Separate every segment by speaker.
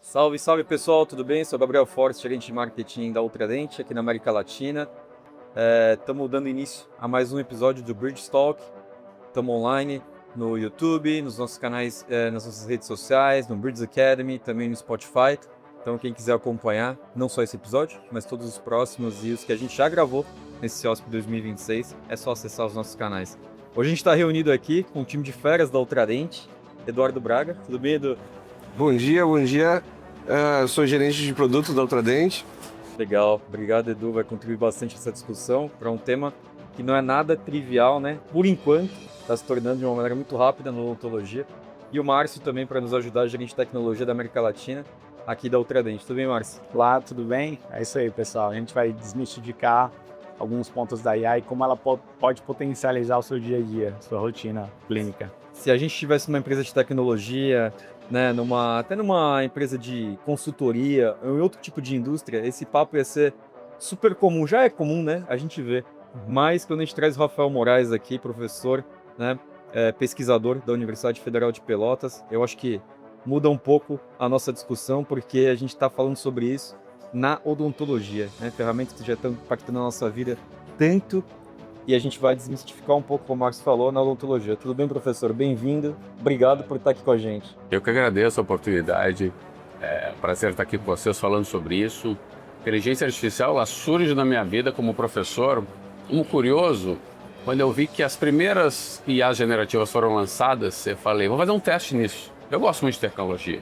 Speaker 1: Salve, salve pessoal, tudo bem? Sou Gabriel Fortes, gerente de marketing da Ultradent aqui na América Latina. Estamos dando início a mais um episódio do Bridge Talk. Estamos online no YouTube, nos nossos canais, nas nossas redes sociais, no Bridge Academy, também no Spotify. Então quem quiser acompanhar, não só esse episódio, mas todos os próximos e os que a gente já gravou nesse CIOSP 2026, é só acessar os nossos canais. Hoje a gente está reunido aqui com o time de feras da Ultradent, Eduardo Braga. Tudo bem, Edu?
Speaker 2: Bom dia, bom dia. Eu sou gerente de produtos da Ultradent.
Speaker 1: Legal, obrigado, Edu, vai contribuir bastante nessa discussão para um tema que não é nada trivial, né? Por enquanto, está se tornando de uma maneira muito rápida na odontologia. E o Márcio também para nos ajudar, gerente de tecnologia da América Latina, aqui da Ultradent. Tudo bem, Márcio?
Speaker 3: Olá, tudo bem? É isso aí, pessoal. A gente vai desmistificar alguns pontos da IA e como ela pode potencializar o seu dia a dia, sua rotina clínica.
Speaker 1: Se a gente tivesse uma empresa de tecnologia, né, até numa empresa de consultoria ou em outro tipo de indústria, esse papo ia ser super comum. Já é comum, né? A gente vê. Mas quando a gente traz o Rafael Moraes aqui, professor, né, pesquisador da Universidade Federal de Pelotas, eu acho que muda um pouco a nossa discussão, porque a gente está falando sobre isso na odontologia, né? Ferramentas que já estão impactando a nossa vida tanto, e a gente vai desmistificar um pouco, como o Marcos falou, na odontologia. Tudo bem, professor? Bem-vindo. Obrigado por estar aqui com a gente.
Speaker 4: Eu que agradeço a oportunidade. É um prazer estar aqui com vocês falando sobre isso. Inteligência artificial, ela surge na minha vida como professor, como curioso. Quando eu vi que as primeiras IAs generativas foram lançadas, eu falei, vou fazer um teste nisso. Eu gosto muito de tecnologia.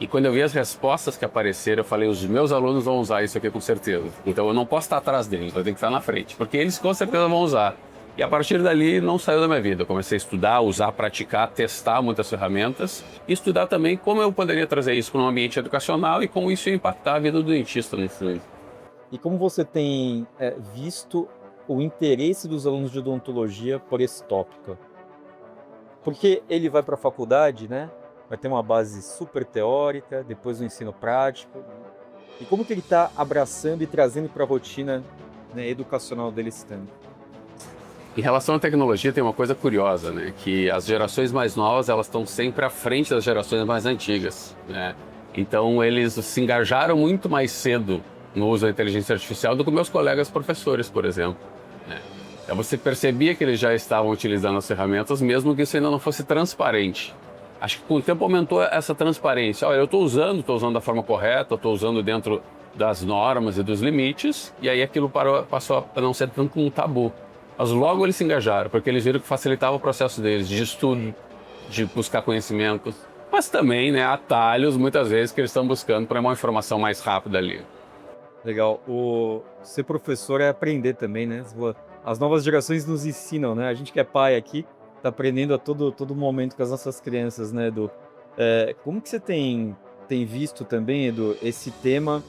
Speaker 4: E quando eu vi as respostas que apareceram, eu falei, os meus alunos vão usar isso aqui com certeza. Então eu não posso estar atrás deles, eu tenho que estar na frente, porque eles com certeza vão usar. E a partir dali não saiu da minha vida. Eu comecei a estudar, usar, praticar, testar muitas ferramentas e estudar também como eu poderia trazer isso para um ambiente educacional e como isso ia impactar a vida do dentista no futuro.
Speaker 1: E como você tem visto o interesse dos alunos de odontologia por esse tópico? Porque ele vai para a faculdade, né? Vai ter uma base super teórica, depois o ensino prático. E como que ele está abraçando e trazendo para a rotina, né, educacional dele esse tema?
Speaker 4: Em relação à tecnologia, tem uma coisa curiosa, né? Que as gerações mais novas, elas estão sempre à frente das gerações mais antigas, né? Então, eles se engajaram muito mais cedo no uso da inteligência artificial do que meus colegas professores, por exemplo, né? Então, você percebia que eles já estavam utilizando as ferramentas, mesmo que isso ainda não fosse transparente. Acho que com o tempo aumentou essa transparência. Olha, eu estou usando da forma correta, estou usando dentro das normas e dos limites, e aí aquilo passou a não ser tanto um tabu. Mas logo eles se engajaram, porque eles viram que facilitava o processo deles de estudo, de buscar conhecimentos, mas também, né, atalhos, muitas vezes, que eles estão buscando para uma informação mais rápida ali.
Speaker 1: Legal. Ser professor é aprender também, né? As novas gerações nos ensinam, né? A gente que é pai aqui, está aprendendo a todo momento com as nossas crianças, né, Edu? Como que você tem visto também, Edu, esse tema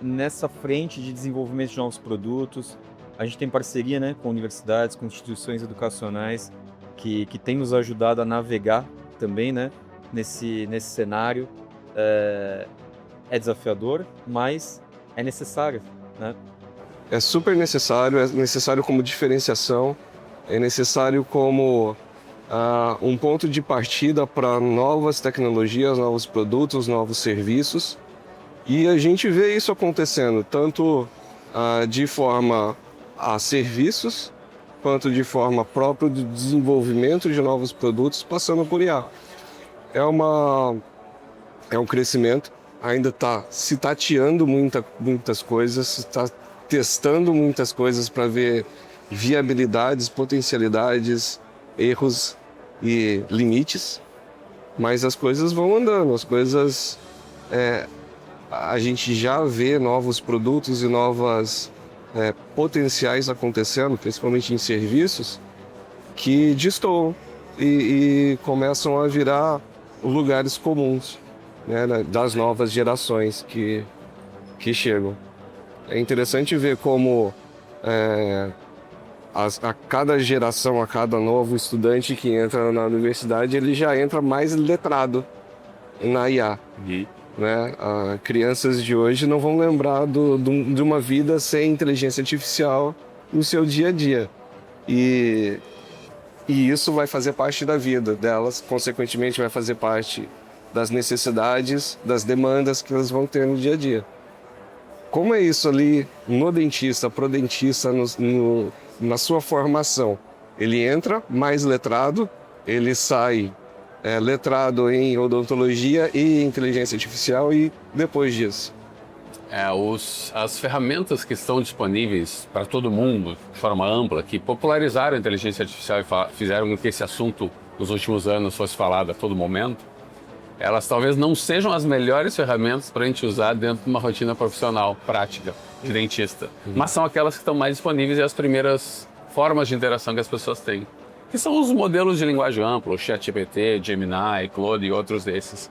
Speaker 1: nessa frente de desenvolvimento de novos produtos? A gente tem parceria, né, com universidades, com instituições educacionais que têm nos ajudado a navegar também, né, nesse cenário. É desafiador, mas é necessário, né?
Speaker 2: É super necessário, é necessário como diferenciação, é necessário como um ponto de partida para novas tecnologias, novos produtos, novos serviços. E a gente vê isso acontecendo, tanto de forma a serviços, quanto de forma própria de desenvolvimento de novos produtos, passando por IA. É um crescimento, ainda está se tateando muitas coisas, está testando muitas coisas para ver viabilidades, potencialidades, erros e limites, mas as coisas vão andando, a gente já vê novos produtos e novas potenciais acontecendo, principalmente em serviços, que destoam e começam a virar lugares comuns, né, das novas gerações que chegam. É interessante ver como a cada geração, a cada novo estudante que entra na universidade, ele já entra mais letrado na IA. né? Crianças de hoje não vão lembrar de uma vida sem inteligência artificial no seu dia a dia. E isso vai fazer parte da vida delas, consequentemente vai fazer parte das necessidades, das demandas que elas vão ter no dia a dia. Como é isso ali no dentista, pro dentista, na sua formação? Ele entra mais letrado, ele sai letrado em odontologia e inteligência artificial e depois disso?
Speaker 4: As ferramentas que estão disponíveis para todo mundo, de forma ampla, que popularizaram a inteligência artificial e fizeram com que esse assunto nos últimos anos fosse falado a todo momento, elas talvez não sejam as melhores ferramentas para a gente usar dentro de uma rotina profissional, prática, de dentista. Mas são aquelas que estão mais disponíveis e as primeiras formas de interação que as pessoas têm. Que são os modelos de linguagem ampla, o ChatGPT, Gemini, Claude e outros desses.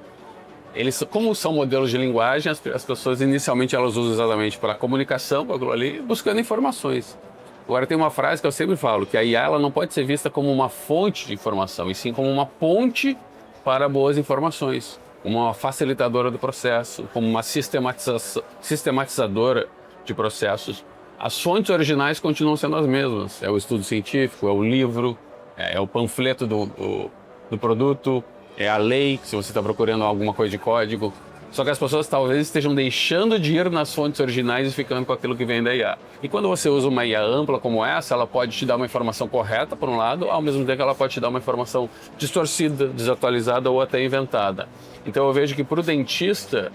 Speaker 4: Eles, como são modelos de linguagem, as pessoas inicialmente elas usam exatamente para comunicação com aquilo ali, buscando informações. Agora tem uma frase que eu sempre falo, que a IA ela não pode ser vista como uma fonte de informação, e sim como uma ponte para boas informações, como uma facilitadora do processo, como uma sistematizadora de processos. As fontes originais continuam sendo as mesmas, é o estudo científico, é o livro, é o panfleto do produto, é a lei, se você está procurando alguma coisa de código. Só que as pessoas talvez estejam deixando de ir nas fontes originais e ficando com aquilo que vem da IA. E quando você usa uma IA ampla como essa, ela pode te dar uma informação correta, por um lado, ao mesmo tempo que ela pode te dar uma informação distorcida, desatualizada ou até inventada. Então eu vejo que para o dentista,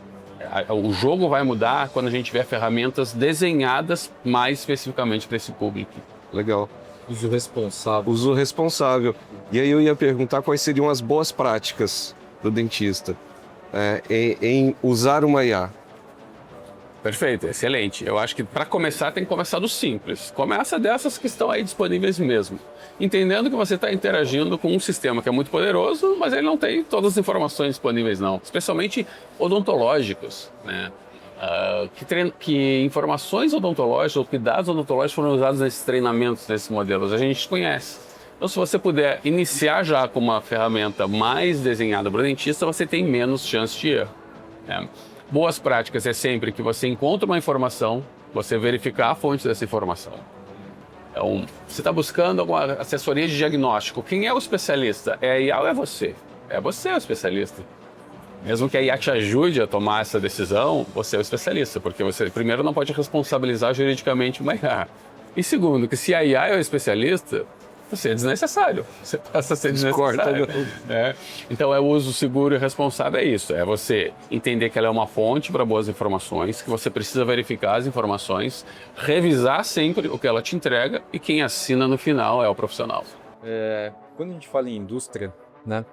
Speaker 4: o jogo vai mudar quando a gente tiver ferramentas desenhadas mais especificamente para esse público.
Speaker 2: Legal.
Speaker 1: Uso responsável.
Speaker 2: Uso responsável. E aí eu ia perguntar quais seriam as boas práticas do dentista em usar uma IA.
Speaker 4: Perfeito, excelente. Eu acho que para começar tem que começar do simples. Começa dessas que estão aí disponíveis mesmo. Entendendo que você está interagindo com um sistema que é muito poderoso, mas ele não tem todas as informações disponíveis não. Especialmente odontológicos, né? Que informações odontológicas ou que dados odontológicos foram usados nesses treinamentos, nesses modelos, a gente conhece. Então, se você puder iniciar já com uma ferramenta mais desenhada para o dentista, você tem menos chance de erro. Né? Boas práticas é sempre que você encontra uma informação, você verificar a fonte dessa informação. Então, você está buscando alguma assessoria de diagnóstico. Quem é o especialista? É a IA ou é você? É você o especialista. Mesmo que a IA te ajude a tomar essa decisão, você é o especialista, porque você, primeiro, não pode responsabilizar juridicamente uma IA. E segundo, que se a IA é o especialista, você é desnecessário. Você passa a ser desnecessário. Então, o uso seguro e responsável é isso. É você entender que ela é uma fonte para boas informações, que você precisa verificar as informações, revisar sempre o que ela te entrega e quem assina no final é o profissional.
Speaker 1: Quando a gente fala em indústria, né?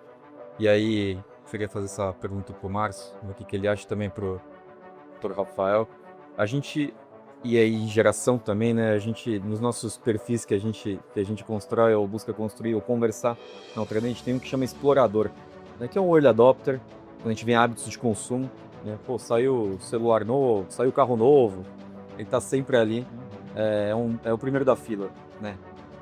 Speaker 1: E aí, eu queria fazer essa pergunta pro Márcio, o que ele acha também pro Dr. Rafael. A gente, e aí em geração também, né? A gente, nos nossos perfis que a gente constrói ou busca construir ou conversar na outra, a gente tem um que chama explorador, né? Que é um early adopter, quando a gente vê hábitos de consumo, né? Pô, saiu celular novo, saiu carro novo, ele tá sempre ali, é o primeiro da fila, né?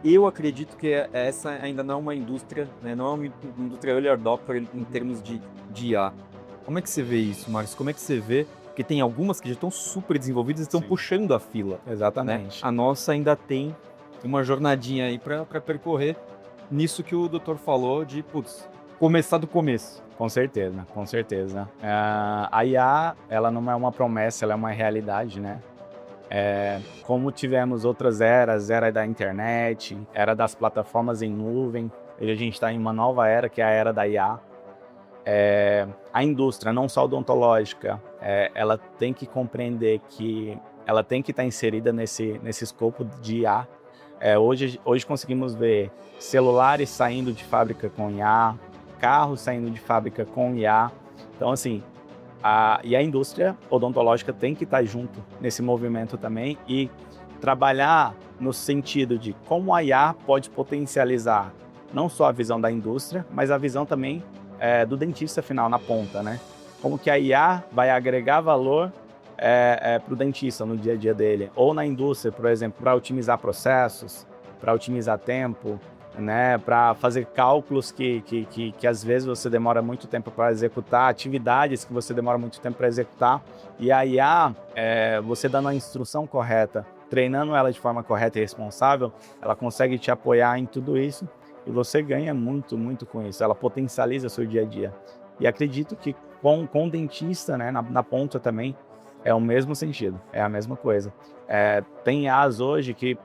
Speaker 1: Eu acredito que essa ainda não é uma indústria, né? Não é uma indústria early adopter em termos de IA. Como é que você vê isso, Marcos? Como é que você vê? Porque tem algumas que já estão super desenvolvidas e estão puxando a fila.
Speaker 3: Exatamente.
Speaker 1: Né? A nossa ainda tem uma jornadinha aí para percorrer nisso que o doutor falou de, começar do começo.
Speaker 3: Com certeza, com certeza. A IA, ela não é uma promessa, ela é uma realidade, né? Como tivemos outras eras, era da internet, era das plataformas em nuvem, e a gente está em uma nova era, que é a era da IA. A indústria, não só odontológica, ela tem que compreender que ela tem que estar inserida nesse escopo de IA. Hoje conseguimos ver celulares saindo de fábrica com IA, carros saindo de fábrica com IA. Então, assim, a indústria odontológica tem que estar junto nesse movimento também e trabalhar no sentido de como a IA pode potencializar não só a visão da indústria, mas a visão também do dentista final na ponta, né? Como que a IA vai agregar valor para o dentista no dia a dia dele, ou na indústria, por exemplo, para otimizar processos, para otimizar tempo, né, para fazer cálculos que às vezes você demora muito tempo para executar, atividades que você demora muito tempo para executar, e a IA, você dando a instrução correta, treinando ela de forma correta e responsável, ela consegue te apoiar em tudo isso e você ganha muito, muito com isso. Ela potencializa seu dia a dia. E acredito que com o dentista, né, na ponta também, é o mesmo sentido, é a mesma coisa. Tem IAs hoje que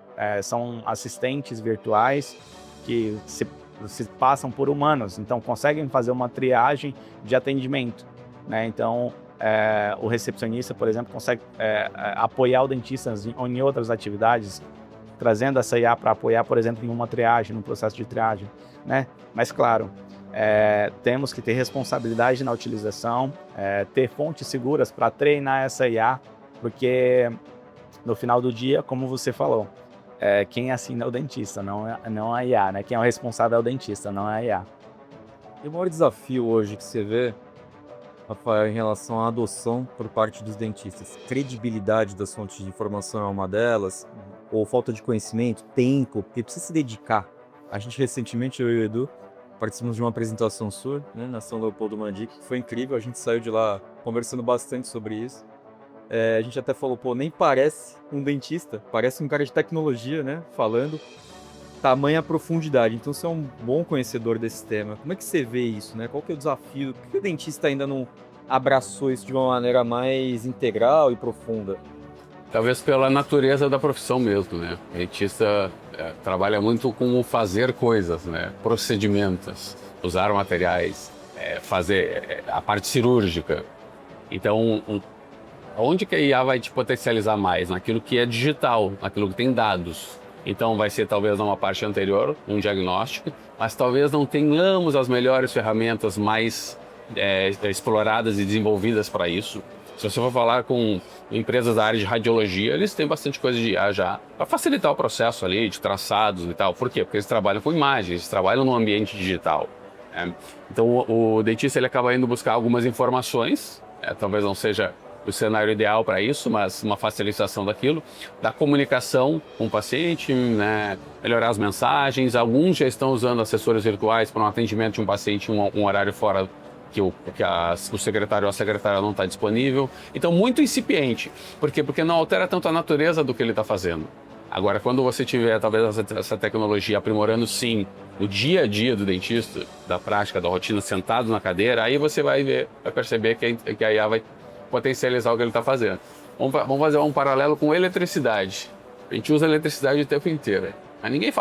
Speaker 3: são assistentes virtuais que se passam por humanos, então conseguem fazer uma triagem de atendimento, né? Então, o recepcionista, por exemplo, consegue apoiar o dentista em outras atividades, trazendo essa IA para apoiar, por exemplo, em uma triagem, num processo de triagem, né? Mas, claro, temos que ter responsabilidade na utilização, ter fontes seguras para treinar essa IA, porque no final do dia, como você falou, quem assina é o dentista, não a IA, né? Quem é o responsável é o dentista, não é a IA.
Speaker 1: E o maior desafio hoje que você vê, Rafael, em relação à adoção por parte dos dentistas, credibilidade das fontes de informação é uma delas, ou falta de conhecimento, tempo, porque precisa se dedicar. A gente recentemente, eu e o Edu, participamos de uma apresentação sua, né, na São Leopoldo Mandic, que foi incrível, a gente saiu de lá conversando bastante sobre isso. A gente até falou, pô, nem parece um dentista, parece um cara de tecnologia, né, falando, tamanha profundidade. Então você é um bom conhecedor desse tema. Como é que você vê isso, né? Qual que é o desafio? Por que o dentista ainda não abraçou isso de uma maneira mais integral e profunda?
Speaker 4: Talvez pela natureza da profissão mesmo, né? O dentista trabalha muito com fazer coisas, né? Procedimentos, usar materiais, fazer a parte cirúrgica. Então, onde que a IA vai te potencializar mais? Naquilo que é digital, naquilo que tem dados. Então vai ser talvez numa parte anterior, um diagnóstico, mas talvez não tenhamos as melhores ferramentas mais exploradas e desenvolvidas para isso. Se você for falar com empresas da área de radiologia, eles têm bastante coisa de IA já para facilitar o processo ali de traçados e tal. Por quê? Porque eles trabalham com imagens, eles trabalham no ambiente digital. Então o dentista ele acaba indo buscar algumas informações, talvez não seja o cenário ideal para isso, mas uma facilitação daquilo, da comunicação com o paciente, né? Melhorar as mensagens. Alguns já estão usando assessores virtuais para um atendimento de um paciente em um horário fora que o secretário ou a secretária não está disponível. Então, muito incipiente. Por quê? Porque não altera tanto a natureza do que ele está fazendo. Agora, quando você tiver, talvez, essa tecnologia aprimorando, sim, o dia a dia do dentista, da prática, da rotina, sentado na cadeira, aí você vai perceber que a IA vai potencializar o que ele está fazendo. Vamos fazer um paralelo com eletricidade. A gente usa eletricidade o tempo inteiro. Mas ninguém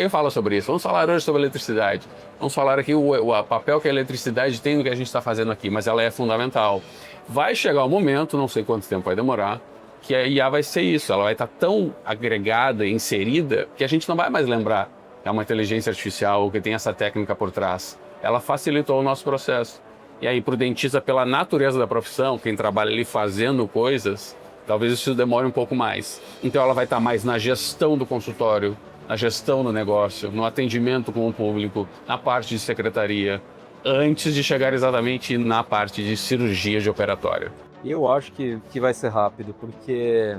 Speaker 4: fala sobre isso. Vamos falar hoje sobre eletricidade. Vamos falar aqui o papel que a eletricidade tem no que a gente está fazendo aqui, mas ela é fundamental. Vai chegar um momento, não sei quanto tempo vai demorar, que a IA vai ser isso. Ela vai estar tão agregada, inserida, que a gente não vai mais lembrar que é uma inteligência artificial ou que tem essa técnica por trás. Ela facilitou o nosso processo. E aí, para o dentista, pela natureza da profissão, quem trabalha ali fazendo coisas, talvez isso demore um pouco mais. Então, ela vai estar mais na gestão do consultório, na gestão do negócio, no atendimento com o público, na parte de secretaria, antes de chegar exatamente na parte de cirurgia de operatório.
Speaker 1: Eu acho que vai ser rápido, porque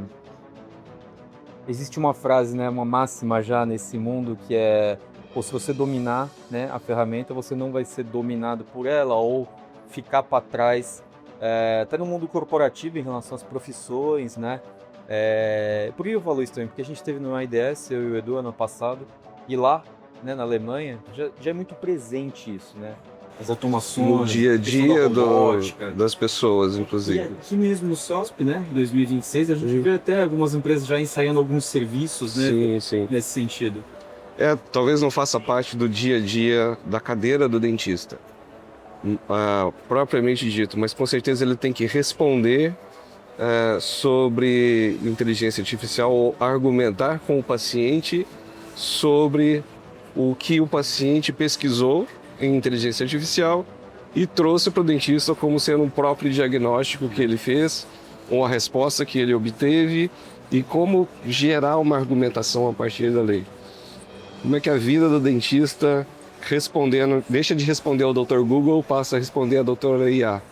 Speaker 1: existe uma frase, né, uma máxima já nesse mundo que é: ou se você dominar, né, a ferramenta, você não vai ser dominado por ela ou ficar para trás, até no mundo corporativo em relação às profissões, né? Por que eu falo isso também? Porque a gente esteve no IDS, eu e o Edu, ano passado, e lá, né, na Alemanha, já é muito presente isso, né? As automações,
Speaker 2: No dia a dia das pessoas,
Speaker 1: e
Speaker 2: inclusive.
Speaker 1: aqui mesmo no CESP, né, em 2026, a gente vê até algumas empresas já ensaiando alguns serviços, né,
Speaker 2: Sim, sim.
Speaker 1: nesse sentido.
Speaker 2: Talvez não faça parte do dia a dia da cadeira do dentista, propriamente dito, mas com certeza ele tem que responder sobre inteligência artificial ou argumentar com o paciente sobre o que o paciente pesquisou em inteligência artificial e trouxe para o dentista como sendo um próprio diagnóstico que ele fez, ou a resposta que ele obteve e como gerar uma argumentação a partir da lei. Como é que a vida do dentista deixa de responder ao Dr. Google, passa a responder à doutora IA.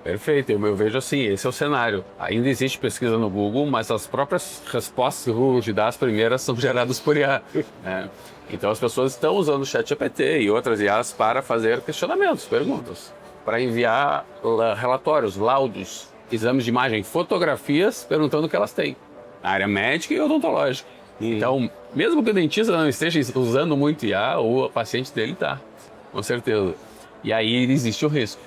Speaker 4: Perfeito, eu vejo assim, esse é o cenário. Ainda existe pesquisa no Google, mas as próprias respostas que o Google te dá, as primeiras, são geradas por IA. Né? Então as pessoas estão usando o ChatGPT e outras IAs para fazer questionamentos, perguntas, para enviar relatórios, laudos, exames de imagem, fotografias, perguntando o que elas têm, na área médica e odontológica. Então, mesmo que o dentista não esteja usando muito IA, o paciente dele está, com certeza. E aí existe o risco.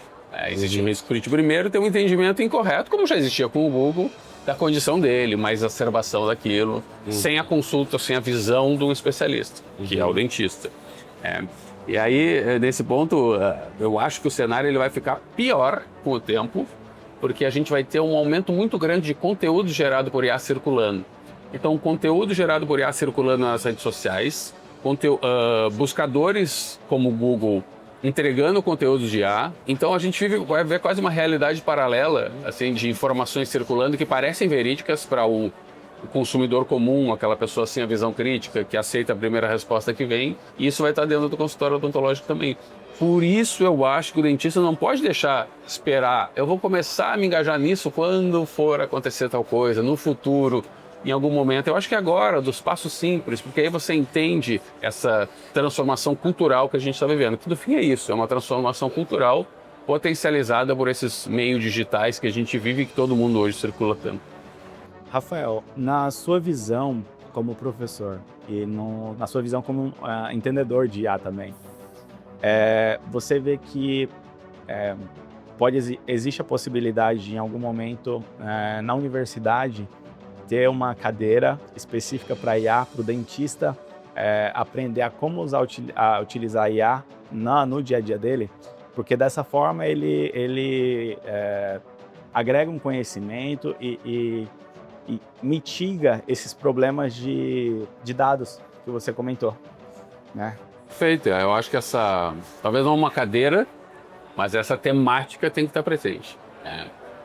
Speaker 4: Existe um risco de, primeiro, ter um entendimento incorreto, como já existia com o Google, da condição dele, mais exacerbação daquilo, sem a consulta, sem a visão de um especialista, que é o dentista. E aí, nesse ponto, eu acho que o cenário ele vai ficar pior com o tempo, porque a gente vai ter um aumento muito grande de conteúdo gerado por IA circulando. Então, conteúdo gerado por IA circulando nas redes sociais, buscadores como o Google entregando conteúdos de IA. Então a gente vai ver quase uma realidade paralela, assim, de informações circulando que parecem verídicas para o consumidor comum, aquela pessoa sem a visão crítica, que aceita a primeira resposta que vem, e isso vai estar dentro do consultório odontológico também. Por isso eu acho que o dentista não pode deixar esperar. Eu vou começar a me engajar nisso quando for acontecer tal coisa, no futuro, em algum momento. Eu acho que agora, dos passos simples, porque aí você entende essa transformação cultural que a gente está vivendo. Que no fim é isso, é uma transformação cultural potencializada por esses meios digitais que a gente vive e que todo mundo hoje circula tanto.
Speaker 3: Rafael, na sua visão como professor e na sua visão como entendedor de IA também, você vê que existe a possibilidade de, em algum momento, na universidade, ter uma cadeira específica para IA, para o dentista aprender a como utilizar a IA no dia a dia dele, porque dessa forma ele agrega um conhecimento e mitiga esses problemas de dados que você comentou, né?
Speaker 4: Perfeito, eu acho que talvez não uma cadeira, mas essa temática tem que estar presente.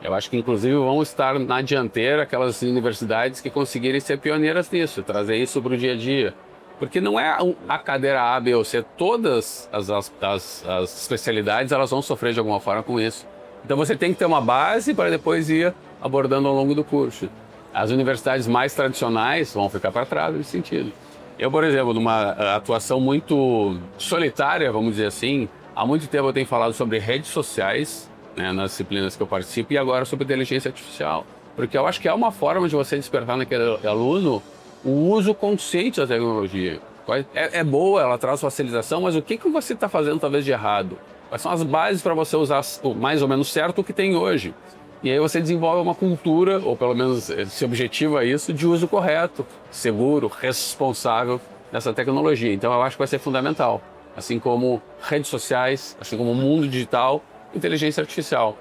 Speaker 4: Eu acho que, inclusive, vão estar na dianteira aquelas universidades que conseguirem ser pioneiras nisso, trazer isso para o dia a dia. Porque não é a cadeira A, B ou C, todas as especialidades elas vão sofrer de alguma forma com isso. Então você tem que ter uma base para depois ir abordando ao longo do curso. As universidades mais tradicionais vão ficar para trás nesse sentido. Eu, por exemplo, numa atuação muito solitária, vamos dizer assim, há muito tempo eu tenho falado sobre redes sociais, né, nas disciplinas que eu participo, e agora sobre inteligência artificial. Porque eu acho que é uma forma de você despertar naquele aluno o uso consciente da tecnologia. É boa, ela traz facilitação, mas o que você está fazendo talvez de errado? Quais são as bases para você usar mais ou menos certo o que tem hoje? E aí você desenvolve uma cultura, ou pelo menos se objetiva isso, de uso correto, seguro, responsável dessa tecnologia. Então eu acho que vai ser fundamental. Assim como redes sociais, assim como o mundo digital, inteligência artificial.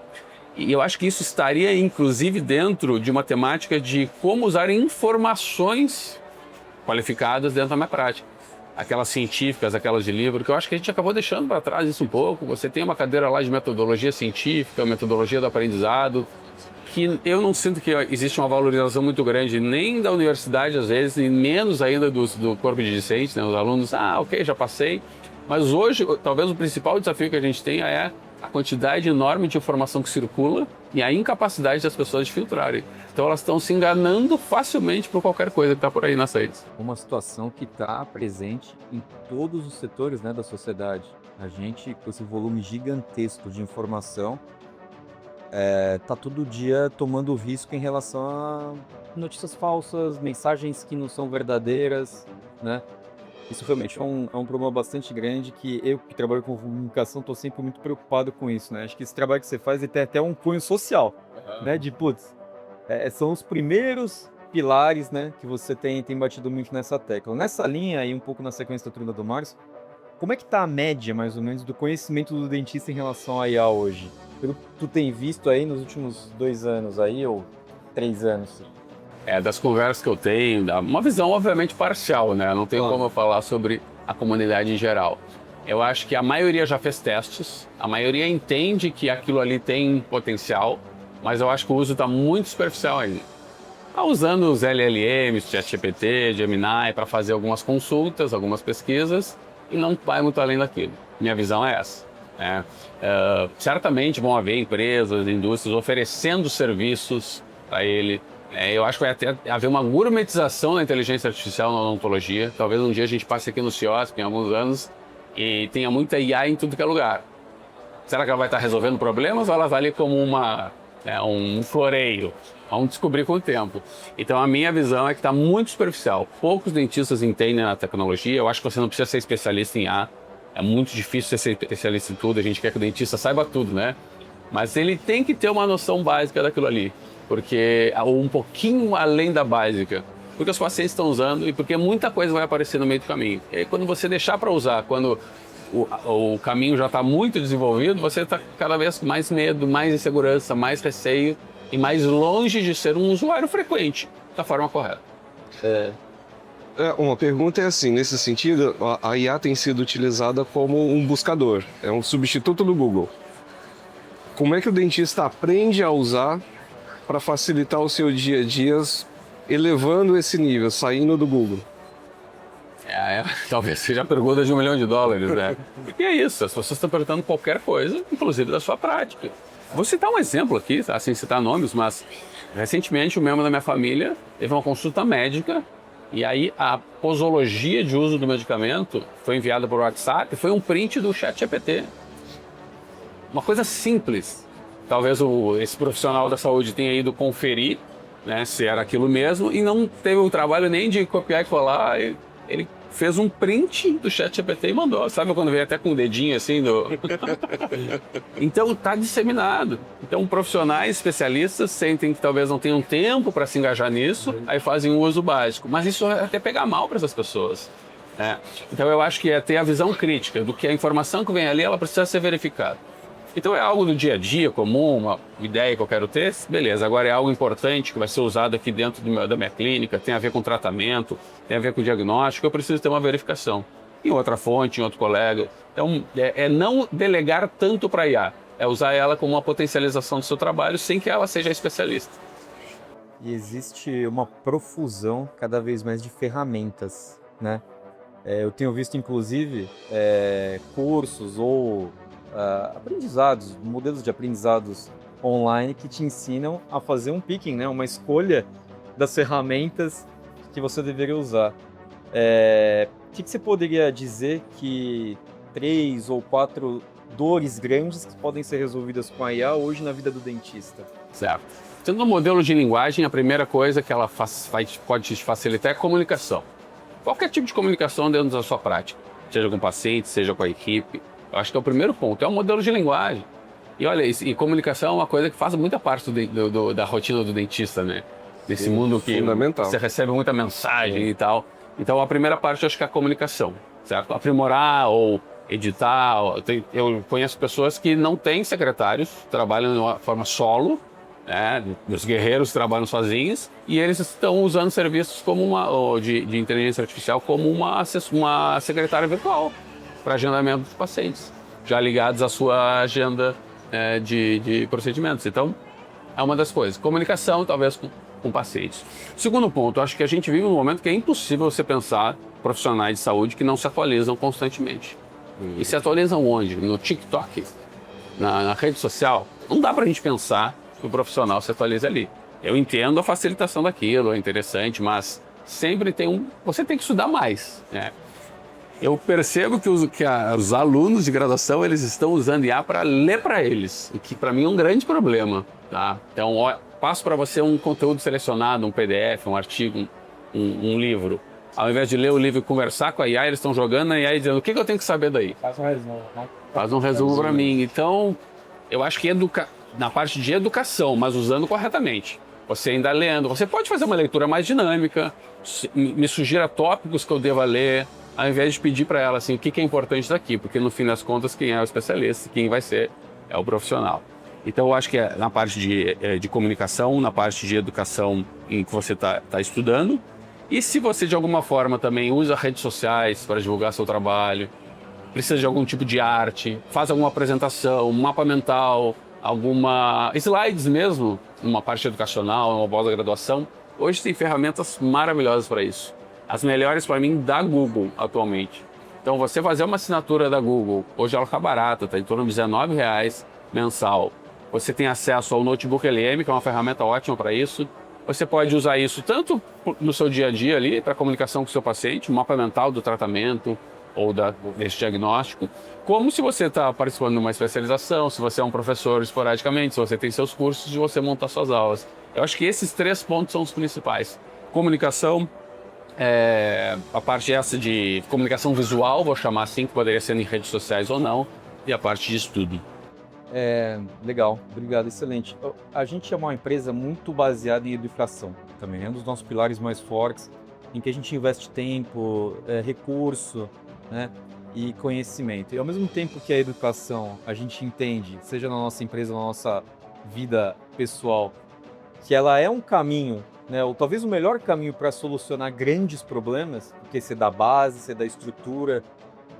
Speaker 4: E eu acho que isso estaria, inclusive, dentro de uma temática de como usar informações qualificadas dentro da minha prática. Aquelas científicas, aquelas de livro, que eu acho que a gente acabou deixando para trás isso um pouco. Você tem uma cadeira lá de metodologia científica, metodologia do aprendizado, que eu não sinto que existe uma valorização muito grande nem da universidade, às vezes, e menos ainda do corpo de discentes, né? Os alunos, ok, já passei. Mas hoje, talvez o principal desafio que a gente tenha é a quantidade enorme de informação que circula e a incapacidade das pessoas de filtrarem. Então elas estão se enganando facilmente por qualquer coisa que está por aí nas redes.
Speaker 1: Uma situação que está presente em todos os setores, né, da sociedade. A gente, com esse volume gigantesco de informação, tá todo dia tomando risco em relação a notícias falsas, mensagens que não são verdadeiras, né? Isso realmente é um problema bastante grande que eu, que trabalho com comunicação, estou sempre muito preocupado com isso, né? Acho que esse trabalho que você faz ele tem até um cunho social, né? De, são os primeiros pilares, né? Que você tem batido muito nessa tecla. Nessa linha e um pouco na sequência da turma do Márcio, como é que tá a média, mais ou menos, do conhecimento do dentista em relação à IA hoje? Pelo que tu tem visto aí nos últimos 2 anos aí, ou 3 anos?
Speaker 4: Das conversas que eu tenho, uma visão obviamente parcial, né? Não tenho como eu falar sobre a comunidade em geral. Eu acho que a maioria já fez testes, a maioria entende que aquilo ali tem potencial, mas eu acho que o uso está muito superficial ainda. Está usando os LLMs, ChatGPT, Gemini para fazer algumas consultas, algumas pesquisas e não vai muito além daquilo. Minha visão é essa. né? Certamente vão haver empresas, indústrias oferecendo serviços para ele. Eu acho que vai até haver uma gourmetização da inteligência artificial na odontologia. Talvez um dia a gente passe aqui no CIOSP, em alguns anos, e tenha muita IA em tudo que é lugar. Será que ela vai estar resolvendo problemas ou ela vai ali como um floreio? Vamos descobrir com o tempo. Então a minha visão é que está muito superficial. Poucos dentistas entendem a tecnologia. Eu acho que você não precisa ser especialista em IA. É muito difícil ser especialista em tudo. A gente quer que o dentista saiba tudo, né? Mas ele tem que ter uma noção básica daquilo ali. Porque um pouquinho além da básica. Porque os pacientes estão usando e porque muita coisa vai aparecer no meio do caminho. E aí, quando você deixar para usar, quando o caminho já está muito desenvolvido, você está cada vez mais medo, mais insegurança, mais receio e mais longe de ser um usuário frequente da forma correta.
Speaker 2: Uma pergunta é assim, nesse sentido, a IA tem sido utilizada como um buscador, é um substituto do Google. Como é que o dentista aprende a usar para facilitar o seu dia a dia, elevando esse nível, saindo do Google?
Speaker 4: Talvez seja a pergunta de $1 milhão, né? E é isso, as pessoas estão perguntando qualquer coisa, inclusive da sua prática. Vou citar um exemplo aqui, tá? Sem citar nomes, mas recentemente um membro da minha família teve uma consulta médica e aí a posologia de uso do medicamento foi enviada por WhatsApp e foi um print do ChatGPT. Uma coisa simples. Talvez esse profissional da saúde tenha ido conferir, né, se era aquilo mesmo e não teve o trabalho nem de copiar e colar. Ele fez um print do ChatGPT e mandou. Sabe quando veio até com o dedinho assim? Então está disseminado. Então profissionais especialistas sentem que talvez não tenham tempo para se engajar nisso, aí fazem um uso básico. Mas isso vai até pegar mal para essas pessoas. Então eu acho que é ter a visão crítica do que a informação que vem ali, ela precisa ser verificada. Então é algo do dia a dia comum, uma ideia que eu quero ter, beleza. Agora é algo importante que vai ser usado aqui dentro da minha clínica, tem a ver com tratamento, tem a ver com diagnóstico, eu preciso ter uma verificação. Em outra fonte, em outro colega. Então é não delegar tanto para a IA, é usar ela como uma potencialização do seu trabalho sem que ela seja especialista.
Speaker 1: E existe uma profusão cada vez mais de ferramentas, né? Eu tenho visto, inclusive, cursos ou aprendizados, modelos de aprendizados online que te ensinam a fazer um picking, né? Uma escolha das ferramentas que você deveria usar. O que você poderia dizer que 3 ou 4 dores grandes que podem ser resolvidas com a IA hoje na vida do dentista?
Speaker 4: Certo. Sendo um modelo de linguagem, a primeira coisa que ela pode te facilitar é a comunicação. Qualquer tipo de comunicação dentro da sua prática, seja com o paciente, seja com a equipe. Eu acho que é o primeiro ponto, é um modelo de linguagem. E olha, e comunicação é uma coisa que faz muita parte da rotina do dentista, né? Nesse mundo que você recebe muita mensagem e tal. Então a primeira parte eu acho que é a comunicação, certo? Aprimorar ou editar. Eu conheço pessoas que não têm secretários, trabalham de uma forma solo, né? Os guerreiros trabalham sozinhos e eles estão usando serviços como de inteligência artificial como uma secretária virtual para agendamento dos pacientes, já ligados à sua agenda de procedimentos. Então, é uma das coisas. Comunicação, talvez, com pacientes. Segundo ponto, acho que a gente vive um momento que é impossível você pensar profissionais de saúde que não se atualizam constantemente. E se atualizam onde? No TikTok? Na rede social? Não dá para a gente pensar que o profissional se atualiza ali. Eu entendo a facilitação daquilo, é interessante, mas sempre você tem que estudar mais, né? Eu percebo que os alunos de graduação eles estão usando IA para ler para eles, o que para mim é um grande problema, tá? Então, passo para você um conteúdo selecionado, um PDF, um artigo, um livro. Ao invés de ler o livro e conversar com a IA, eles estão jogando a IA e dizendo o que eu tenho que saber daí?
Speaker 3: Faz um resumo, né?
Speaker 4: Faz um resumo para mim. Então, eu acho que na parte de educação, mas usando corretamente. Você ainda lendo, você pode fazer uma leitura mais dinâmica, me sugira tópicos que eu deva ler, ao invés de pedir para ela assim, o que é importante daqui, porque no fim das contas quem é o especialista, quem vai ser é o profissional. Então eu acho que é na parte de comunicação, na parte de educação em que você está estudando, e se você de alguma forma também usa redes sociais para divulgar seu trabalho, precisa de algum tipo de arte, faz alguma apresentação, um mapa mental, alguma slides mesmo, uma parte educacional, uma pós-graduação, hoje tem ferramentas maravilhosas para isso. As melhores para mim da Google atualmente. Então, você fazer uma assinatura da Google, hoje ela está barata, está em torno de R$19 mensal. Você tem acesso ao Notebook LM, que é uma ferramenta ótima para isso. Você pode usar isso tanto no seu dia a dia ali, para comunicação com o seu paciente, mapa mental do tratamento ou desse diagnóstico, como se você está participando de uma especialização, se você é um professor esporadicamente, se você tem seus cursos e você montar suas aulas. Eu acho que esses 3 pontos são os principais. Comunicação, a parte essa de comunicação visual, vou chamar assim, que poderia ser em redes sociais ou não, e a parte de estudo.
Speaker 1: Legal, obrigado, excelente. A gente é uma empresa muito baseada em educação também, é um dos nossos pilares mais fortes, em que a gente investe tempo, recurso, né, e conhecimento. E ao mesmo tempo que a educação, a gente entende, seja na nossa empresa, na nossa vida pessoal, que ela é um caminho, né, ou talvez o melhor caminho para solucionar grandes problemas, porque você dá base, você dá estrutura,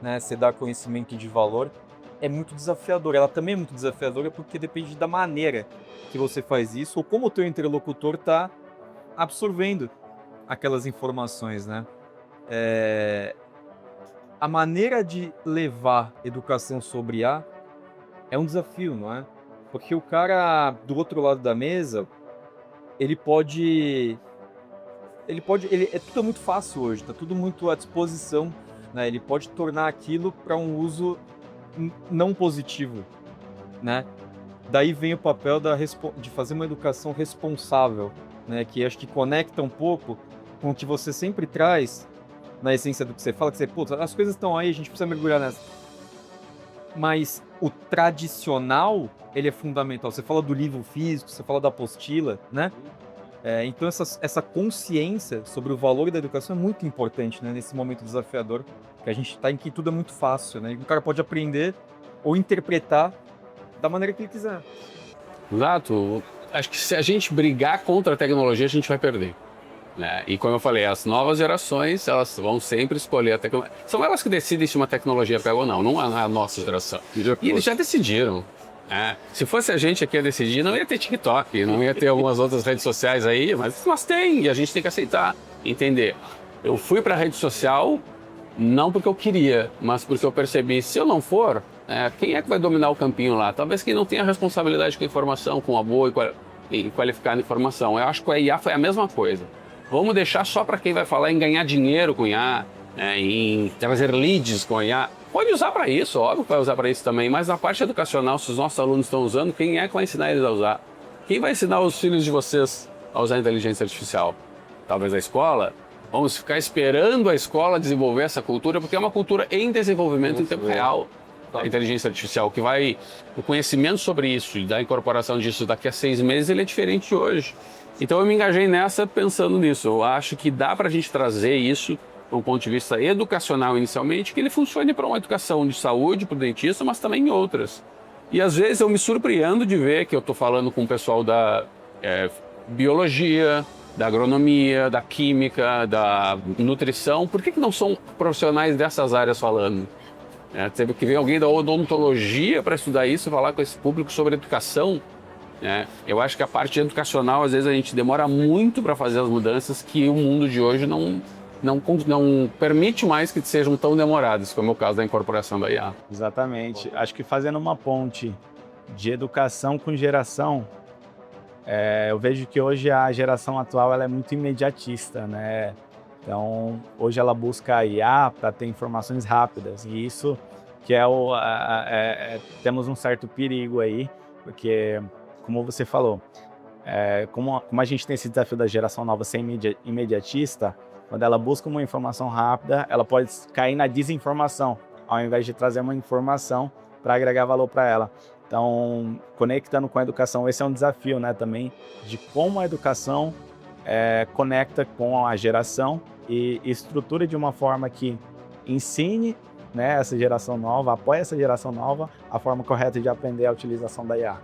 Speaker 1: né, você dá conhecimento de valor, é muito desafiadora. Ela também é muito desafiadora porque depende da maneira que você faz isso ou como o teu interlocutor está absorvendo aquelas informações, né? A maneira de levar educação sobre IA é um desafio, não é? Porque o cara do outro lado da mesa, tudo é muito fácil hoje, tá tudo muito à disposição, né? Ele pode tornar aquilo para um uso não positivo, né? Daí vem o papel de fazer uma educação responsável, né? Que acho que conecta um pouco com o que você sempre traz na essência do que você fala, que você, putz, as coisas estão aí, a gente precisa mergulhar nessa. Mas o tradicional, ele é fundamental. Você fala do livro físico, você fala da apostila, né? Então essa consciência sobre o valor da educação é muito importante, né? Nesse momento desafiador, que a gente está em que tudo é muito fácil, né? E o cara pode aprender ou interpretar da maneira que ele quiser.
Speaker 4: Exato. Acho que se a gente brigar contra a tecnologia, a gente vai perder, né? E como eu falei, as novas gerações, elas vão sempre escolher a tecnologia. São elas que decidem se uma tecnologia pega ou não, não a nossa geração. E eles já decidiram. Se fosse a gente aqui a decidir, não ia ter TikTok, não ia ter algumas outras redes sociais aí, mas tem, e a gente tem que aceitar, entender. Eu fui para a rede social não porque eu queria, mas porque eu percebi, se eu não for, quem é que vai dominar o campinho lá? Talvez quem não tenha responsabilidade com a informação, com a boa e qualificada informação. Eu acho que a IA foi a mesma coisa. Vamos deixar só para quem vai falar em ganhar dinheiro com IA, em trazer leads com IA. Pode usar para isso, óbvio que vai usar para isso também, mas na parte educacional, se os nossos alunos estão usando, quem é que vai ensinar eles a usar? Quem vai ensinar os filhos de vocês a usar a inteligência artificial? Talvez a escola? Vamos ficar esperando a escola desenvolver essa cultura, porque é uma cultura em desenvolvimento em tempo real. A inteligência artificial, o conhecimento sobre isso e da incorporação disso daqui a 6 meses, ele é diferente de hoje. Então eu me engajei nessa pensando nisso. Eu acho que dá para a gente trazer isso do ponto de vista educacional inicialmente, que ele funcione para uma educação de saúde, para o dentista, mas também em outras. E às vezes eu me surpreendo de ver que eu estou falando com o pessoal da biologia, da agronomia, da química, da nutrição. Por que não são profissionais dessas áreas falando? Teve que vir alguém da odontologia para estudar isso, falar com esse público sobre educação. Eu acho que a parte educacional, às vezes a gente demora muito para fazer as mudanças que o mundo de hoje não permite mais que sejam tão demoradas, como é o caso da incorporação da IA.
Speaker 3: Exatamente. Acho que fazendo uma ponte de educação com geração, eu vejo que hoje a geração atual ela é muito imediatista, né? Então, hoje ela busca a IA para ter informações rápidas, e isso que temos um certo perigo aí, porque, como você falou, como a gente tem esse desafio da geração nova ser imediatista, quando ela busca uma informação rápida, ela pode cair na desinformação, ao invés de trazer uma informação para agregar valor para ela. Então, conectando com a educação, esse é um desafio, né, também, de como a educação conecta com a geração e estrutura de uma forma que ensine, né, essa geração nova, apoie essa geração nova, a forma correta de aprender a utilização da IA.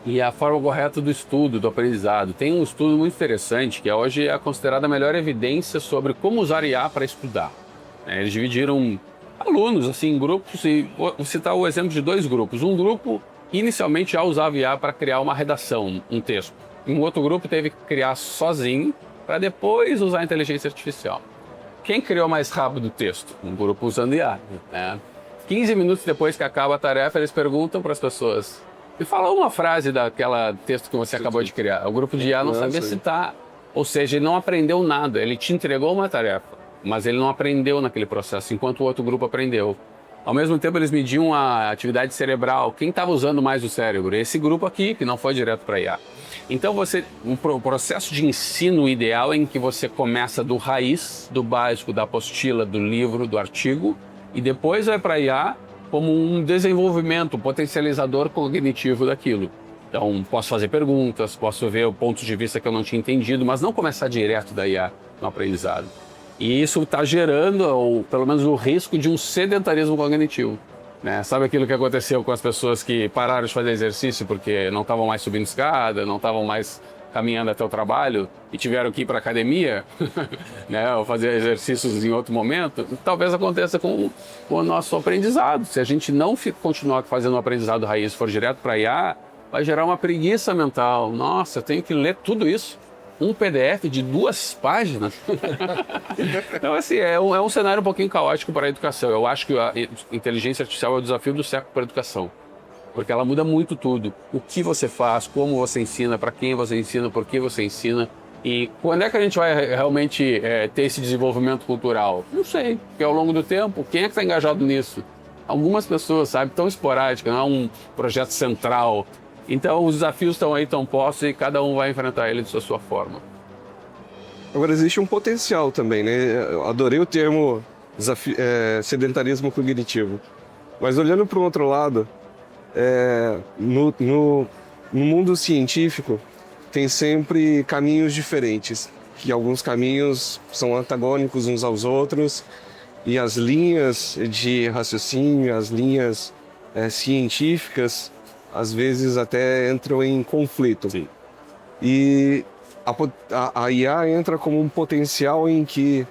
Speaker 4: E a forma correta do estudo, do aprendizado. Tem um estudo muito interessante, que hoje é considerada a melhor evidência sobre como usar IA para estudar. Eles dividiram alunos assim, em grupos, e vou citar o exemplo de 2 grupos. Um grupo, inicialmente, já usava IA para criar uma redação, um texto. E um outro grupo teve que criar sozinho, para depois usar a inteligência artificial. Quem criou mais rápido o texto? Um grupo usando IA. Né? 15 minutos depois que acaba a tarefa, eles perguntam para as pessoas: me fala uma frase daquela texto que você acabou de criar. O grupo de IA não sabia citar. Ou seja, ele não aprendeu nada. Ele te entregou uma tarefa, mas ele não aprendeu naquele processo, enquanto o outro grupo aprendeu. Ao mesmo tempo, eles mediam a atividade cerebral. Quem estava usando mais o cérebro? Esse grupo aqui, que não foi direto para IA. Então, o processo de ensino ideal é em que você começa do raiz, do básico, da apostila, do livro, do artigo, e depois vai para IA como um desenvolvimento, um potencializador cognitivo daquilo. Então, posso fazer perguntas, posso ver o ponto de vista que eu não tinha entendido, mas não começar direto da IA no aprendizado. E isso está gerando, ou pelo menos o risco de um sedentarismo cognitivo. Né? Sabe aquilo que aconteceu com as pessoas que pararam de fazer exercício porque não estavam mais subindo escada, não estavam mais caminhando até o trabalho e tiveram que ir para a academia, né? Ou fazer exercícios em outro momento? Talvez aconteça com o nosso aprendizado. Se a gente não continuar fazendo o aprendizado raiz, for direto para IA, vai gerar uma preguiça mental. Nossa, eu tenho que ler tudo isso. Um PDF de 2 páginas. Então, assim, é um cenário um pouquinho caótico para a educação. Eu acho que a inteligência artificial é o desafio do século para a educação. Porque ela muda muito tudo. O que você faz, como você ensina, para quem você ensina, por que você ensina. E quando é que a gente vai realmente ter esse desenvolvimento cultural? Não sei. Porque ao longo do tempo, quem é que está engajado nisso? Algumas pessoas, sabe? Tão esporádicas, não é um projeto central. Então, os desafios estão aí, estão postos, e cada um vai enfrentar ele de sua forma.
Speaker 2: Agora, existe um potencial também, né? Eu adorei o termo sedentarismo cognitivo. Mas olhando para o outro lado, no mundo científico, tem sempre caminhos diferentes. Que alguns caminhos são antagônicos uns aos outros, e as linhas de raciocínio, as linhas científicas, às vezes até entram em conflito.
Speaker 4: Sim.
Speaker 2: E a IA entra como um potencial em que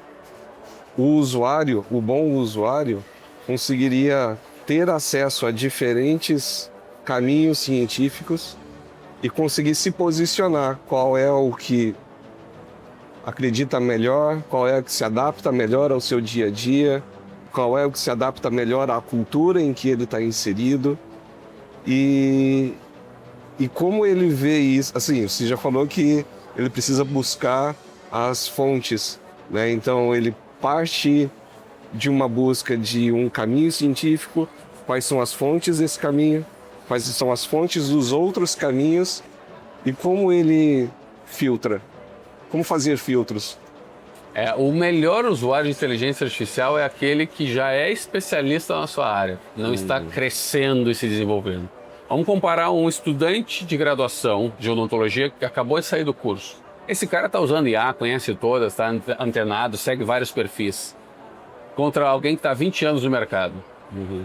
Speaker 2: o usuário, o bom usuário, conseguiria ter acesso a diferentes caminhos científicos e conseguir se posicionar qual é o que acredita melhor, qual é o que se adapta melhor ao seu dia a dia, qual é o que se adapta melhor à cultura em que ele está inserido. E como ele vê isso, assim, você já falou que ele precisa buscar as fontes, né? Então ele parte de uma busca de um caminho científico, quais são as fontes desse caminho, quais são as fontes dos outros caminhos e como ele filtra, como fazer filtros.
Speaker 4: O melhor usuário de inteligência artificial é aquele que já é especialista na sua área, não está crescendo e se desenvolvendo. Vamos comparar um estudante de graduação de odontologia que acabou de sair do curso. Esse cara está usando IA, conhece todas, está antenado, segue vários perfis, contra alguém que está há 20 anos no mercado.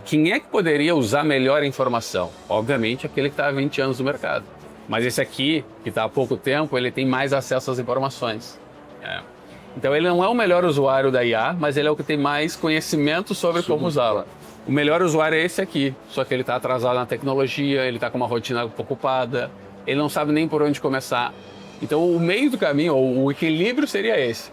Speaker 4: Quem é que poderia usar melhor a informação? Obviamente, aquele que está há 20 anos no mercado. Mas esse aqui, que está há pouco tempo, ele tem mais acesso às informações. Então ele não é o melhor usuário da IA, mas ele é o que tem mais conhecimento sobre como usá-la. O melhor usuário é esse aqui, só que ele está atrasado na tecnologia, ele está com uma rotina ocupada, ele não sabe nem por onde começar. Então o meio do caminho, ou o equilíbrio seria esse.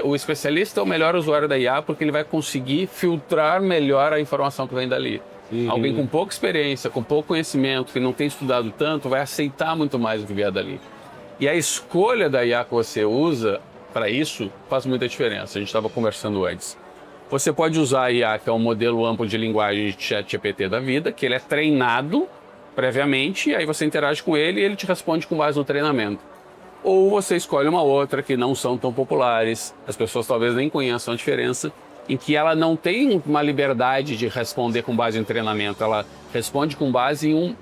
Speaker 4: O especialista é o melhor usuário da IA porque ele vai conseguir filtrar melhor a informação que vem dali. Alguém com pouca experiência, com pouco conhecimento, que não tem estudado tanto, vai aceitar muito mais o que vier dali. E a escolha da IA que você usa para isso faz muita diferença. A gente estava conversando antes. Você pode usar a IA, que é um modelo amplo de linguagem de ChatGPT da vida, que ele é treinado previamente, e aí você interage com ele e ele te responde com base no treinamento. Ou você escolhe uma outra que não são tão populares, as pessoas talvez nem conheçam a diferença, em que ela não tem uma liberdade de responder com base em treinamento, ela responde com base em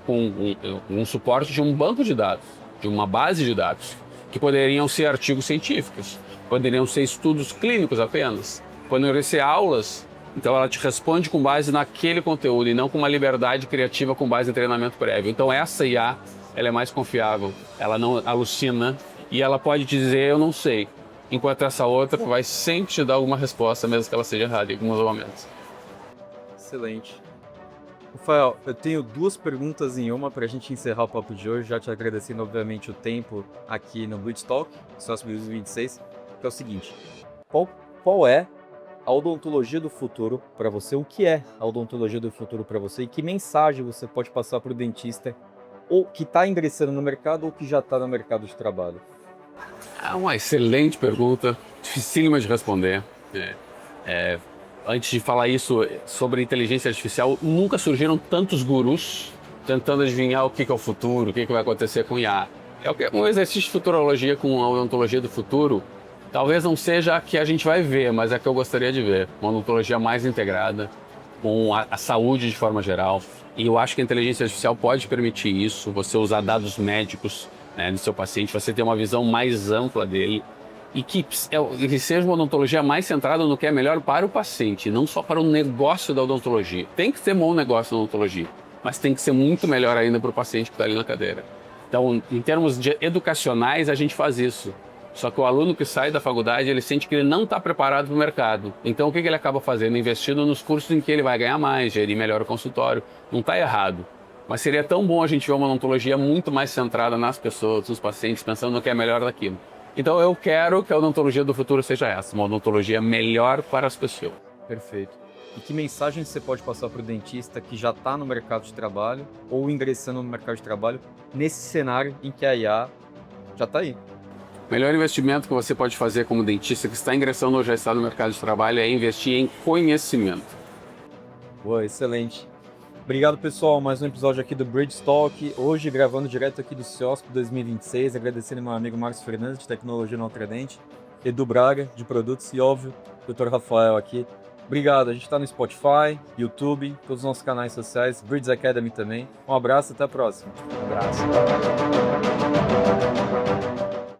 Speaker 4: um suporte de um banco de dados, de uma base de dados, que poderiam ser artigos científicos, poderiam ser estudos clínicos apenas, poderiam ser aulas. Então ela te responde com base naquele conteúdo e não com uma liberdade criativa com base em treinamento prévio. Então essa IA, ela é mais confiável, ela não alucina e ela pode dizer eu não sei, enquanto essa outra vai sempre te dar alguma resposta, mesmo que ela seja errada em alguns momentos.
Speaker 1: Excelente. Rafael, eu tenho 2 perguntas em uma para a gente encerrar o papo de hoje, já te agradecendo obviamente o tempo aqui no Blitz Talk, sócio 2026, que é o seguinte: qual qual é a odontologia do futuro para você, o que é a odontologia do futuro para você e que mensagem você pode passar para o dentista ou que está ingressando no mercado ou que já está no mercado de trabalho.
Speaker 4: É uma excelente pergunta, dificílima de responder. Antes de falar isso sobre inteligência artificial, nunca surgiram tantos gurus tentando adivinhar o que é o futuro, o que vai acontecer com IA. Um exercício de futurologia com a odontologia do futuro, talvez não seja a que a gente vai ver, mas é a que eu gostaria de ver. Uma odontologia mais integrada, com a saúde de forma geral. E eu acho que a inteligência artificial pode permitir isso, você usar dados médicos, né, do seu paciente, você ter uma visão mais ampla dele e que seja uma odontologia mais centrada no que é melhor para o paciente, não só para o negócio da odontologia. Tem que ser bom negócio da odontologia, mas tem que ser muito melhor ainda para o paciente que está ali na cadeira. Então, em termos educacionais, a gente faz isso. Só que o aluno que sai da faculdade, ele sente que ele não está preparado para o mercado. Então, o que ele acaba fazendo? Investindo nos cursos em que ele vai ganhar mais, gerir melhor o consultório. Não está errado. Mas seria tão bom a gente ver uma odontologia muito mais centrada nas pessoas, nos pacientes, pensando no que é melhor daquilo. Então, eu quero que a odontologia do futuro seja essa, uma odontologia melhor para as pessoas.
Speaker 1: Perfeito. E que mensagem você pode passar para o dentista que já está no mercado de trabalho ou ingressando no mercado de trabalho nesse cenário em que a IA já está aí?
Speaker 4: O melhor investimento que você pode fazer como dentista que está ingressando ou já está no mercado de trabalho é investir em conhecimento.
Speaker 1: Boa, excelente. Obrigado, pessoal. Mais um episódio aqui do Bridge Talk. Hoje gravando direto aqui do CIOSP 2026. Agradecendo meu amigo Marcos Fernandes, de Tecnologia Notre Dame, Edu Braga, de Produtos e, óbvio, Dr. Rafael aqui. Obrigado. A gente está no Spotify, YouTube, todos os nossos canais sociais, Bridge Academy também. Um abraço, até a próxima.
Speaker 3: Um abraço.